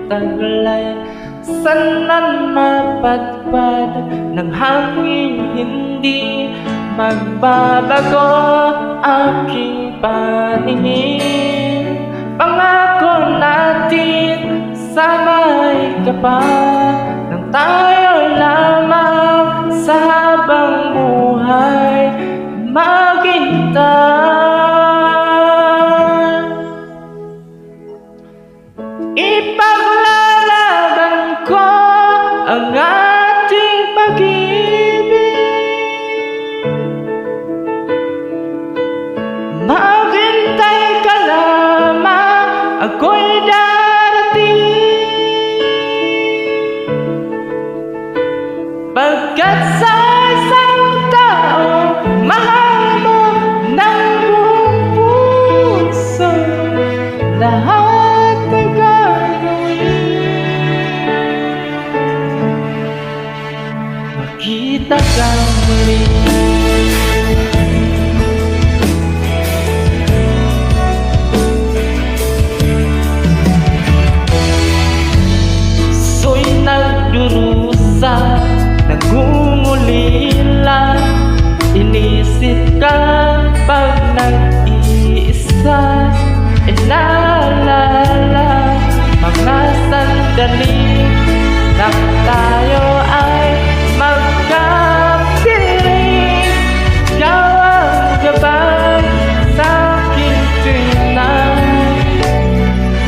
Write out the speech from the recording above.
taglay. Sana'y mapadpad ng hangin, hindi magbabago aking paningin. Pangako natin sa may kapa nang tayo lamang sa habang buhay maghintay. Ipaglalaban ko ang ating pag-ibig, maghintay ka lamang, ako'y darating. Pagkat sa isang tao, mahal mo ng buong puso, lahat ay gagawin. Makita kang muli